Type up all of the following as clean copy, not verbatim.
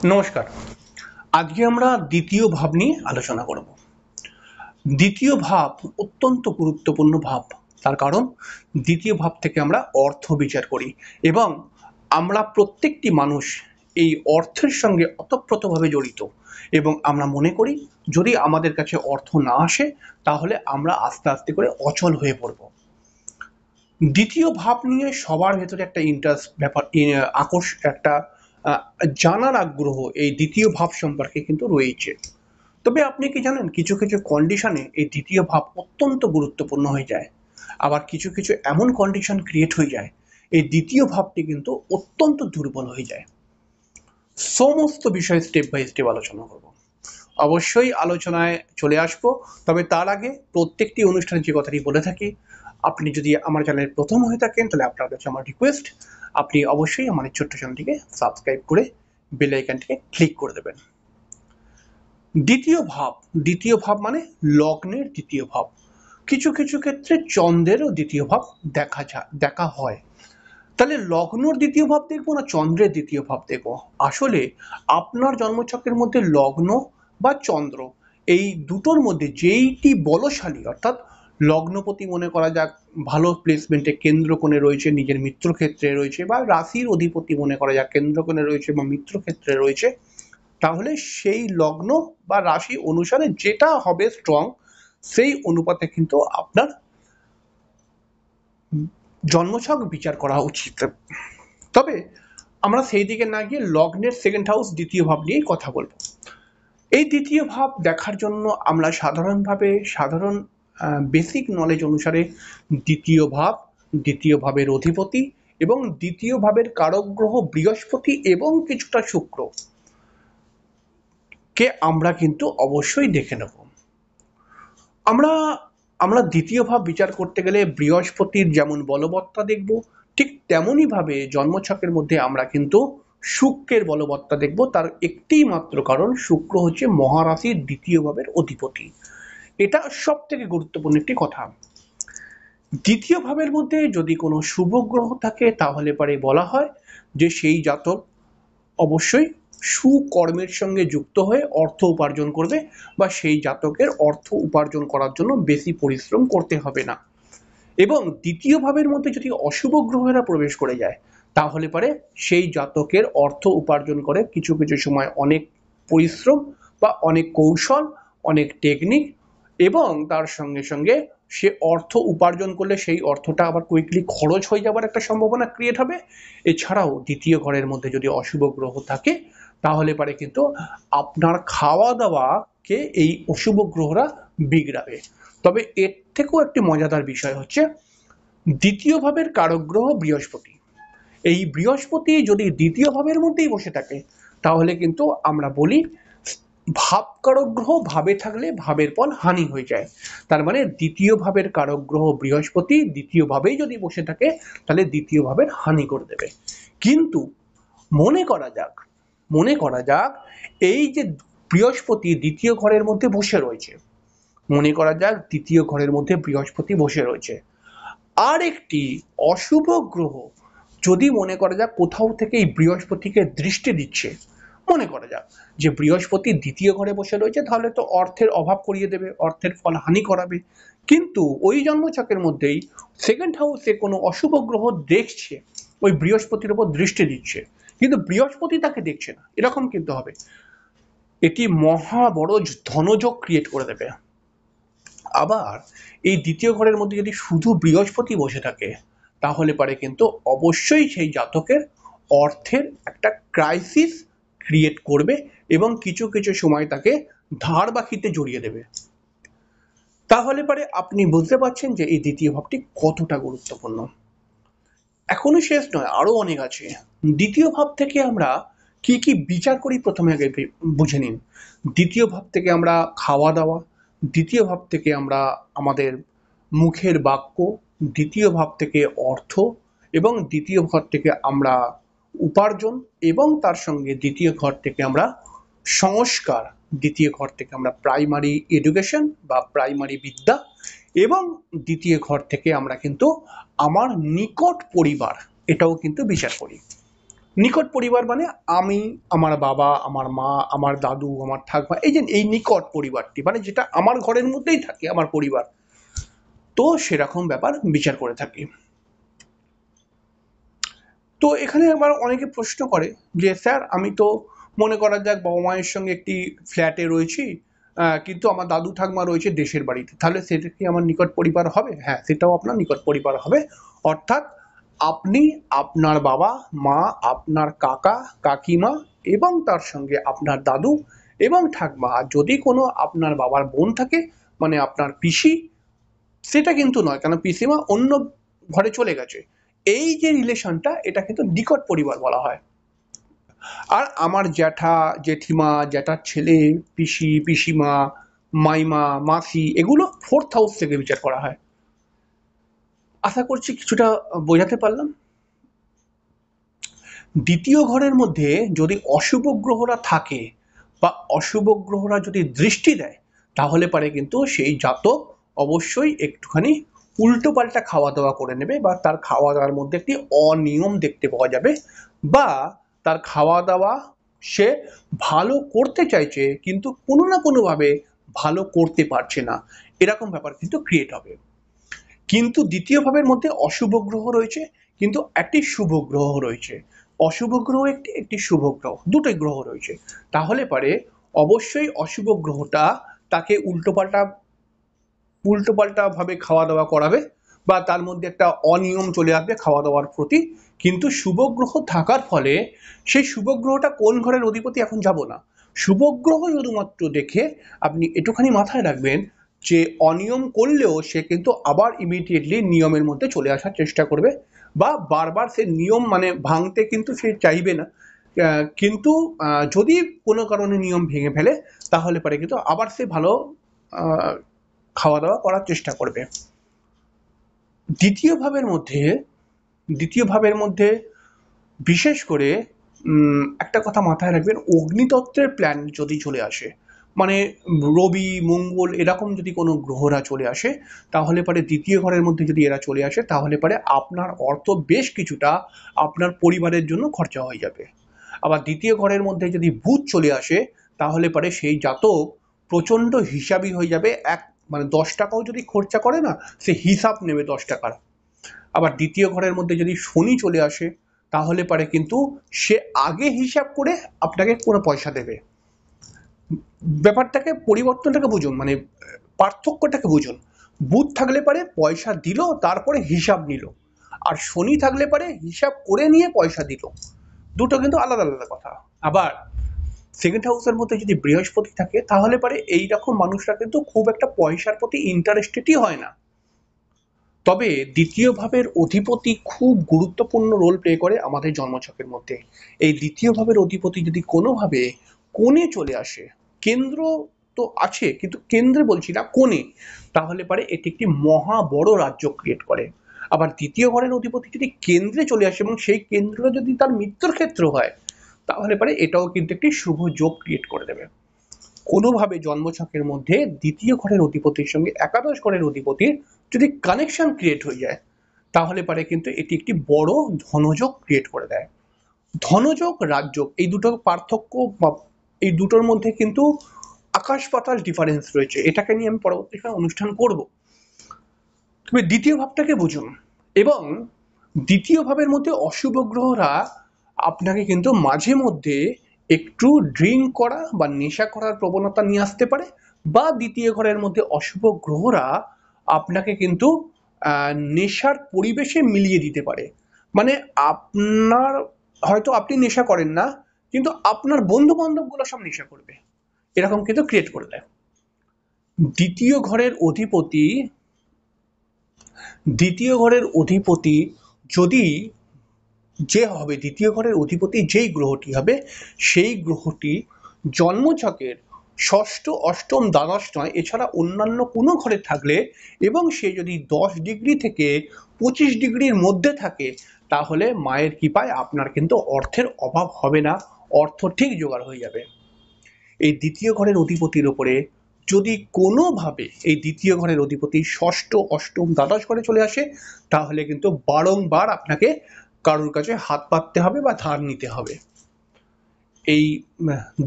নমস্কার। আজকে আমরা দ্বিতীয় ভাব নিয়ে আলোচনা করব। দ্বিতীয় ভাব অত্যন্ত গুরুত্বপূর্ণ ভাব। তার কারণ দ্বিতীয় ভাব থেকে আমরা অর্থ বিচার করি এবং আমরা প্রত্যেকটি মানুষ এই অর্থের সঙ্গে ওতপ্রোতভাবে জড়িত এবং আমরা মনে করি যদি আমাদের কাছে অর্থ না আসে তাহলে আমরা আস্তে আস্তে করে অচল হয়ে পড়ব। দ্বিতীয় ভাব নিয়ে সবার ভেতরে একটা ইন্টারেস্ট ব্যাপার একটা জানার আগ্রহ এই দ্বিতীয় ভাব সম্পর্কে কিন্তু রয়েছে। তবে আপনি কি জানেন কিছু কিছু কন্ডিশনে এই দ্বিতীয় ভাব অত্যন্ত গুরুত্বপূর্ণ হয়ে যায়, আবার কিছু কিছু এমন কন্ডিশন ক্রিয়েট হয়ে যায় এই দ্বিতীয় ভাবটি কিন্তু অত্যন্ত দুর্বল হয়ে যায়। সমস্ত বিষয় স্টেপ বাই স্টেপ আলোচনা করব। অবশ্যই আলোচনায় চলে আসব, তবে তার আগে প্রত্যেকটি অনুষ্ঠানে যে কথাটি বলে থাকি, আপনি যদি আমার চ্যানেলের প্রথম হয়ে থাকেন তাহলে আপনার কাছে আমার রিকোয়েস্ট আপনি অবশ্যই আমার এই ছোট্ট চ্যানেলটিকে সাবস্ক্রাইব করে বেল আইকনটিকে ক্লিক করে দেবেন। দ্বিতীয় ভাব মানে লগ্নের দ্বিতীয় ভাব। কিছু কিছু ক্ষেত্রে চন্দ্রেরও দ্বিতীয় ভাব দেখা হয়। তাহলে লগ্নর দ্বিতীয় ভাব দেখবো না চন্দ্রের দ্বিতীয় ভাব দেখবো? আসলে আপনার জন্মছকের মধ্যে লগ্ন বা চন্দ্র এই দুটোর মধ্যে যেইটি বলশালী, অর্থাৎ লগ্নপতি মনে করা যাক ভালো প্লেসমেন্টে কেন্দ্রকোণে রয়েছে, নিজের মিত্রক্ষেত্রে রয়েছে, বা রাশির অধিপতি মনে করা যাক কেন্দ্রকোণে রয়েছে বা মিত্রক্ষেত্রে রয়েছে, তাহলে সেই লগ্ন বা রাশি অনুসারে যেটা হবে স্ট্রং সেই অনুপাতে কিন্তু আপনার জন্মছক বিচার করা উচিত। তবে আমরা সেই দিকে না গিয়ে লগ্নের সেকেন্ড হাউস দ্বিতীয় ভাব নিয়েই কথা বলবো। এই দ্বিতীয় ভাব দেখার জন্য আমরা সাধারণ বেসিক নলেজ অনুসারে দ্বিতীয় ভাবের অধিপতি এবং দ্বিতীয় ভাবের কারক গ্রহ বৃহস্পতি এবং কিছুটা শুক্র কে আমরা কিন্তু অবশ্যই দেখে নেব। আমরা আমরা দ্বিতীয় ভাব বিচার করতে গেলে বৃহস্পতির যেমন বলবত্তা দেখব, ঠিক তেমনই ভাবে জন্মছকের মধ্যে আমরা কিন্তু শুক্রের বলবত্তা দেখব। তার একটি মাত্র কারণ, শুক্র হচ্ছে মহারাশির দ্বিতীয় ভাবের অধিপতি। এটা সব থেকে গুরুত্বপূর্ণ একটি কথা। দ্বিতীয় ভাবের মধ্যে যদি কোনো শুভ গ্রহ থাকে তাহলে পরে বলা হয় যে সেই জাতক অবশ্যই সুকর্মের সঙ্গে যুক্ত হয়ে অর্থ উপার্জন করবে, বা সেই জাতকের অর্থ উপার্জন করার জন্য বেশি পরিশ্রম করতে হবে না। এবং দ্বিতীয় ভাবের মধ্যে যদি অশুভ গ্রহেরা প্রবেশ করে যায় তাহলে পরে সেই জাতকের অর্থ উপার্জন করে কিছু কিছু সময় অনেক পরিশ্রম বা অনেক কৌশল, অনেক টেকনিক, এবং তার সঙ্গে সঙ্গে সে অর্থ উপার্জন করলে সেই অর্থটা আবার কুইকলি খরচ হয়ে যাবার একটা সম্ভাবনা ক্রিয়েট হবে। এছাড়াও দ্বিতীয় ঘরের মধ্যে যদি অশুভ গ্রহ থাকে তাহলে পারে কিন্তু আপনার খাওয়া দাওয়াকে এই অশুভ গ্রহরা বিগড়াবে। তবে এর থেকেও একটি মজাদার বিষয় হচ্ছে দ্বিতীয় ভাবের কারক গ্রহ বৃহস্পতি। এই বৃহস্পতি যদি দ্বিতীয় ভাবের মধ্যেই বসে থাকে তাহলে কিন্তু আমরা বলি ভাব কারক গ্রহ ভাবে থাকলে ভাবের ফল হানি হয়ে যায়। তার মানে দ্বিতীয় ভাবের কারক গ্রহ বৃহস্পতি দ্বিতীয় ভাবেই যদি বসে থাকে তাহলে দ্বিতীয় ভাবের হানি করে দেবে। কিন্তু মনে করা যাক এই যে বৃহস্পতি দ্বিতীয় ঘরের মধ্যে বসে রয়েছে, মনে করা যাক দ্বিতীয় ঘরের মধ্যে বৃহস্পতি বসে রয়েছে, আর একটি অশুভ গ্রহ যদি মনে করা যাক কোথাও থেকে এই বৃহস্পতিকে দৃষ্টি দিচ্ছে, মনে করা যাক যে বৃহস্পতি দ্বিতীয় ঘরে বসে রয়েছে, তাহলে তো অর্থের অভাব করিয়ে দেবে, অর্থের ফল হানি করাবে। কিন্তু ওই জন্মছকের মধ্যেই সেকেন্ড হাউসে কোনো অশুভ গ্রহ দেখছে, ওই বৃহস্পতির উপর দৃষ্টি দিচ্ছে, কিন্তু বৃহস্পতি তাকে দেখছে না, এরকম কিন্তু হবে। এটি মহা বড় ধনযোগ ক্রিয়েট করে দেবে। আবার এই দ্বিতীয় ঘরের মধ্যে যদি শুধু বৃহস্পতি বসে থাকে তাহলে পারে কিন্তু অবশ্যই সেই জাতকের অর্থের একটা ক্রাইসিস ক্রিয়েট করবে এবং কিছু কিছু সময় তাকে ধার বাকিতে জড়িয়ে দেবে। তাহলে পারে আপনি বুঝতে পারছেন যে এই দ্বিতীয় ভাবটি কতটা গুরুত্বপূর্ণ। এখনো শেষ নয়, আরো অনেক আছে। দ্বিতীয় ভাব থেকে আমরা কি কি বিচার করি প্রথমে আগে বুঝে নিন। দ্বিতীয় ভাব থেকে আমরা খাওয়া দাওয়া, দ্বিতীয় ভাব থেকে আমরা আমাদের মুখের বাক্য, দ্বিতীয় ভাব থেকে অর্থ, এবং দ্বিতীয় ঘর থেকে আমরা উপার্জন, এবং তার সঙ্গে দ্বিতীয় ঘর থেকে আমরা সংস্কার, দ্বিতীয় ঘর থেকে আমরা প্রাইমারি এডুকেশন বা প্রাইমারি বিদ্যা, এবং দ্বিতীয় ঘর থেকে আমরা কিন্তু আমার নিকট পরিবার এটাও কিন্তু বিচার করি। নিকট পরিবার মানে আমি, আমার বাবা, আমার মা, আমার দাদু, আমার ঠাকুমা, এই যে এই নিকট পরিবারটি মানে যেটা আমার ঘরের মধ্যেই থাকে আমার পরিবার, তো সেরকম ব্যাপার বিচার করে থাকি। তো এখানে আবার অনেকে প্রশ্ন করে যে স্যার আমি তো মনে করা যাক বাবা মায়ের সঙ্গে একটি ফ্ল্যাটে রয়েছি, কিন্তু আমার দাদু ঠাকুমা রয়েছে দেশের বাড়িতে, তাহলে সেটা কি আমার নিকট পরিবার হবে? হ্যাঁ, সেটাও আপনার নিকট পরিবার হবে। অর্থাৎ আপনি, আপনার বাবা মা, আপনার কাকা কাকিমা এবং তার সঙ্গে আপনার দাদু এবং ঠাকমা, আর যদি কোনো আপনার বাবার বোন থাকে মানে আপনার পিসি, সেটা কিন্তু নয়, কারণ পিসিমা অন্য ঘরে চলে গেছে। এই যে রিলেশনটা, এটা কিন্তু নিকট পরিবার বলা হয়। আর আমার জ্যাঠা জেঠিমা, জ্যাঠার ছেলে, পিসি পিসিমা, মাইমা মাসি, এগুলো ফোর্থ হাউস থেকে বিচার করা হয়। আশা করছি কিছুটা বোঝাতে পারলাম। দ্বিতীয় ঘরের মধ্যে যদি অশুভ গ্রহরা থাকে বা অশুভ গ্রহরা যদি দৃষ্টি দেয়, তাহলে পারে কিন্তু সেই জাতক অবশ্যই একটুখানি উল্টো পাল্টা খাওয়া দাওয়া করে নেবে, বা তার খাওয়া দাওয়ার মধ্যে একটি অনিয়ম দেখতে পাওয়া যাবে, বা তার খাওয়া দাওয়া সে ভালো করতে চাইছে কিন্তু কোনো না কোনোভাবে ভালো করতে পারছে না, এরকম ব্যাপার কিন্তু ক্রিয়েট হবে। কিন্তু দ্বিতীয় ভাবের মধ্যে অশুভ গ্রহ রয়েছে, কিন্তু একটি শুভ গ্রহ রয়েছে। অশুভ গ্রহ একটি, একটি শুভ গ্রহ, দুটোই গ্রহ রয়েছে। তাহলে পারে অবশ্যই অশুভ গ্রহটা তাকে উল্টোপাল্টা ভাবে খাওয়া দাওয়া করাবে, বা তার মধ্যে একটা অনিয়ম চলে আসবে খাওয়া দাওয়ার প্রতি। কিন্তু শুভ গ্রহ থাকার ফলে সেই শুভ গ্রহটা কোন ঘরের অধিপতি এখন যাব না, শুভ গ্রহ শুধুমাত্র দেখে আপনি একটুখানি মাথায় রাখবেন যে অনিয়ম করলেও সে কিন্তু আবার ইমিডিয়েটলি নিয়মের মধ্যে চলে আসার চেষ্টা করবে, বা বারবার সে নিয়ম মানে ভাঙতে কিন্তু সে চাইবে না। কিন্তু যদি কোনো কারণে নিয়ম ভেঙে ফেলে, তাহলে পরে কিন্তু আবার সে ভালো আহ, খাওয়া দাওয়া করার চেষ্টা করবে। দ্বিতীয় ভাবের মধ্যে দ্বিতীয় ভাবের মধ্যে বিশেষ করে একটা কথা মাথায় রাখবেন, অগ্নিতত্ত্বের প্ল্যান যদি চলে আসে, মানে রবি মঙ্গল এরকম যদি কোনো গ্রহরা চলে আসে, তাহলে পরে দ্বিতীয় ঘরের মধ্যে যদি এরা চলে আসে, তাহলে পরে আপনার অর্থ বেশ কিছুটা আপনার পরিবারের জন্য খরচা হয়ে যাবে। আবার দ্বিতীয় ঘরের মধ্যে যদি বুধ চলে আসে, তাহলে পরে সেই জাতক প্রচণ্ড হিসাবি হয়ে যাবে। মানে 10 টাকাও যদি খরচা করে না, সে হিসাব নেবে 10 টাকার। আবার দ্বিতীয় ঘরের মধ্যে যদি শনি চলে আসে, তাহলে পারে কিন্তু সে আগে হিসাব করে আপনাকে কোনো পয়সা দেবে। ব্যাপারটাকে পরিবর্তনটাকে বুঝুন, মানে পার্থক্যটাকে বুঝুন। বুধ থাকলে পারে পয়সা দিল তারপরে হিসাব নিল, আর শনি থাকলে পারে হিসাব করে নিয়ে পয়সা দিল, দুটো কিন্তু আলাদা আলাদা কথা। আবার সেকেন্ড হাউসের মধ্যে যদি বৃহস্পতি থাকে, তাহলে পারে এইরকম মানুষরা কিন্তু খুব একটা পয়সার প্রতি ইন্টারেস্টেডই হয় না। তবে দ্বিতীয় ভাবের অধিপতি খুব গুরুত্বপূর্ণ রোল প্লে করে আমাদের জন্মছকের মধ্যে। এই দ্বিতীয় ভাবের অধিপতি যদি কোনোভাবে কোণে চলে আসে, কেন্দ্র তো আছে কিন্তু কেন্দ্রে বলছি না, কোণে, তাহলে পারে এটি একটি মহা বড় রাজ্য ক্রিয়েট করে। আবার দ্বিতীয় ঘরের অধিপতি যদি কেন্দ্রে চলে আসে এবং সেই কেন্দ্রটা যদি তার মৃত্যুর ক্ষেত্র হয়, তাহলে পারে এটাও কিন্তু একটি শুভ যোগ ক্রিয়েট করে দেবে। কোনোভাবে জন্মছকের মধ্যে দ্বিতীয় ঘরের অধিপতির সঙ্গে একাদশ ঘরের অধিপতির যদি কানেকশন ক্রিয়েট হয়ে যায়, তাহলে পারে কিন্তু এটি একটি বড় ধনযোগ ক্রিয়েট করে দেয়। ধনযোগ রাজযোগ এই দুটো পার্থক্য বা এই দুটোর মধ্যে কিন্তু আকাশ পাতাল ডিফারেন্স রয়েছে, এটাকে নিয়ে আমি পরবর্তী সময় অনুষ্ঠান করব। তবে দ্বিতীয় ভাবটাকে বুঝুন। এবং দ্বিতীয় ভাবের মধ্যে অশুভ গ্রহরা আপনাকে কিন্তু মাঝে মধ্যে একটু ড্রিঙ্ক করা বা নেশা করার প্রবণতা নিয়ে আসতে পারে, বা দ্বিতীয় ঘরের মধ্যে অশুভ গ্রহরা আপনাকে কিন্তু নেশার পরিবেশে মিলিয়ে দিতে পারে। মানে আপনার, হয়তো আপনি নেশা করেন না, কিন্তু আপনার বন্ধু বান্ধবগুলো সব নেশা করবে, এরকম কিন্তু ক্রিয়েট করে দেয়। দ্বিতীয় ঘরের অধিপতি দ্বিতীয় ঘরের অধিপতি যদি যে হবে, দ্বিতীয় ঘরের অধিপতি যেই গ্রহটি হবে, সেই গ্রহটি জন্মছকের ষষ্ঠ অষ্টম দ্বাদশ নয়, এছাড়া অন্যান্য কোনো ঘরে থাকলে এবং সে যদি 10 ডিগ্রি থেকে 25 ডিগ্রির মধ্যে থাকে, তাহলে মায়ের কৃপায় আপনার কিন্তু অর্থের অভাব হবে না, অর্থ ঠিক জোগাড় হয়ে যাবে। এই দ্বিতীয় ঘরের অধিপতির ওপরে যদি কোনোভাবে এই দ্বিতীয় ঘরের অধিপতি ষষ্ঠ অষ্টম দ্বাদশ ঘরে চলে আসে, তাহলে কিন্তু বারংবার আপনাকে কারোর কাছে হাত পাততে হবে বা ধার নিতে হবে। এই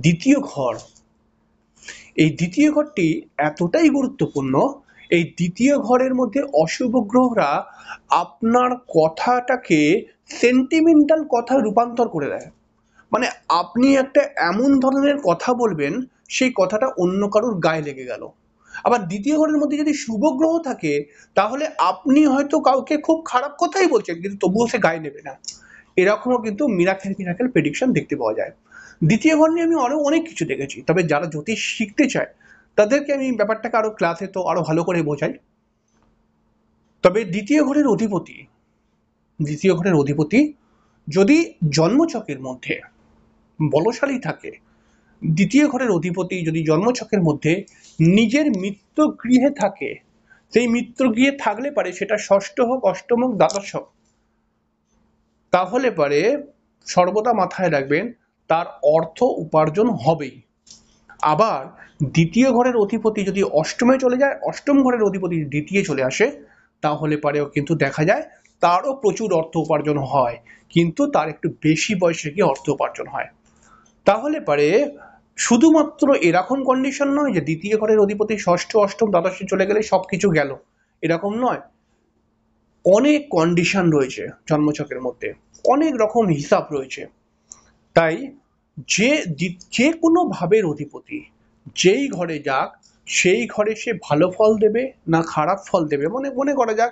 দ্বিতীয় ঘর, এই দ্বিতীয় ঘরটি এতটাই গুরুত্বপূর্ণ, এই দ্বিতীয় ঘরের মধ্যে অশুভ গ্রহরা আপনার কথাটাকে সেন্টিমেন্টাল কথায় রূপান্তর করে দেয়। মানে আপনি একটা এমন ধরনের কথা বলবেন, সেই কথাটা অন্য কারোর গায়ে লেগে গেল। আবার দ্বিতীয় ঘরের মধ্যে যদি শুভ গ্রহ থাকে, তাহলে আপনি হয়তো কাউকে খুব খারাপ কথাই বলছেন, কিন্তু তবুও সে গায়ে নেবে না। এরকমও কিন্তু মিরাকেল মিরাকেল প্রেডিকশন দেখতে পাওয়া যায়। দ্বিতীয় ঘর নিয়ে আমি আরো অনেক কিছু দেখেছি, তবে যারা জ্যোতিষ শিখতে চায় তাদেরকে আমি ব্যাপারটাকে আরো ক্লাসে তো আরো ভালো করে বোঝাই। তবে দ্বিতীয় ঘরের অধিপতি যদি জন্মছকের মধ্যে বলশালী থাকে, দ্বিতীয় ঘরের অধিপতি যদি জন্মছকের মধ্যে নিজের মিত্র গৃহে থাকে, সেই মিত্র গৃহে থাকলে পারে সেটা ষষ্ঠ হোক, অষ্টম হোক, দ্বাদশ হোক, তাহলে পারে সর্বদা মাথায় রাখবেন তার অর্থ উপার্জন হবেই। আবার দ্বিতীয় ঘরের অধিপতি যদি অষ্টমে চলে যায়, অষ্টম ঘরের অধিপতি দ্বিতীয় চলে আসে, তাহলে পারেও কিন্তু দেখা যায় তারও প্রচুর অর্থ উপার্জন হয়, কিন্তু তার একটু বেশি বয়সে গিয়ে অর্থ উপার্জন হয়। তাহলে পারে শুধুমাত্র এরকম কন্ডিশন নয় যে দ্বিতীয় ঘরের অধিপতি ষষ্ঠ, অষ্টম, দ্বাদশে চলে গেলে সবকিছু গেল, এরকম নয়। অনেক কন্ডিশন রয়েছে জন্মছকের মধ্যে, অনেক রকম হিসাব রয়েছে। তাই যে কোনো ভাবের অধিপতি যেই ঘরে যাক, সেই ঘরে সে ভালো ফল দেবে না খারাপ ফল দেবে। মনে করা যাক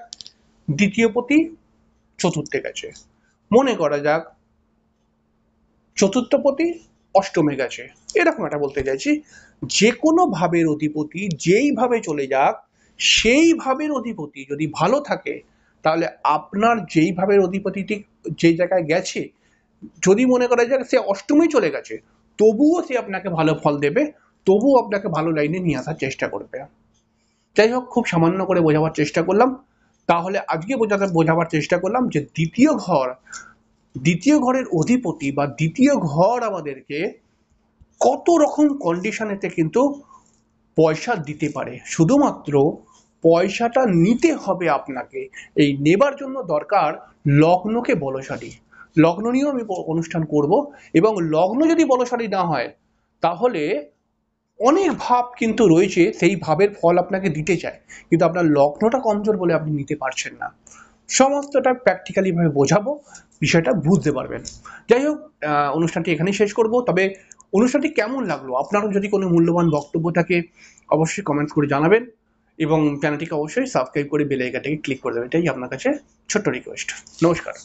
দ্বিতীয় পতি চতুর্থে গেছে, মনে করা যাক চতুর্থ পতি অষ্টমে গেছে, এরকম একটা বলতে চাইছি। যে কোনো ভাবের অধিপতি যেই ভাবে চলে যাক, সেই ভাবের অধিপতি যদি ভালো থাকে, তাহলে আপনার যেই ভাবের অধিপতিটি যেই জায়গায় গেছে, যদি মনে করা যাক সে অষ্টমে চলে গেছে, তবুও সে আপনাকে ভালো ফল দেবে, তবুও আপনাকে ভালো লাইনে নিয়ে আসার চেষ্টা করবে। যাই হোক, খুব সামান্য করে বোঝাবার চেষ্টা করলাম। তাহলে আজকে বোঝাবার চেষ্টা করলাম যে দ্বিতীয় ঘরের অধিপতি বা দ্বিতীয় ঘর আমাদেরকে কত রকম কন্ডিশনেতে কিন্তু পয়সা দিতে পারে। শুধুমাত্র পয়সাটা নিতে হবে আপনাকে। এই নেবার জন্য দরকার লগ্নকে বলশালী। লগ্ন নিয়েও আমি অনুষ্ঠান করব, এবং লগ্ন যদি বলশালী না হয়, তাহলে অনেক ভাব কিন্তু রয়েছে, সেই ভাবের ফল আপনাকে দিতে চায়, কিন্তু আপনার লগ্নটা কমজোর বলে আপনি নিতে পারছেন না। সমস্তটা প্র্যাকটিক্যালি ভাবে বোঝাবো, বিষয়টা বুঝতে পারবেন। যাই হোক, অনুষ্ঠানটি এখানেই শেষ করব। তবে অনুষ্ঠানটি কেমন লাগলো, আপনারও যদি কোনো মূল্যবান বক্তব্য থাকে অবশ্যই কমেন্ট করে জানাবেন, এবং চ্যানেলটিকে অবশ্যই সাবস্ক্রাইব করে বেল আইকনটাকে ক্লিক করে দেবেন। এটাই আপনার কাছে ছোট্ট রিকোয়েস্ট। নমস্কার।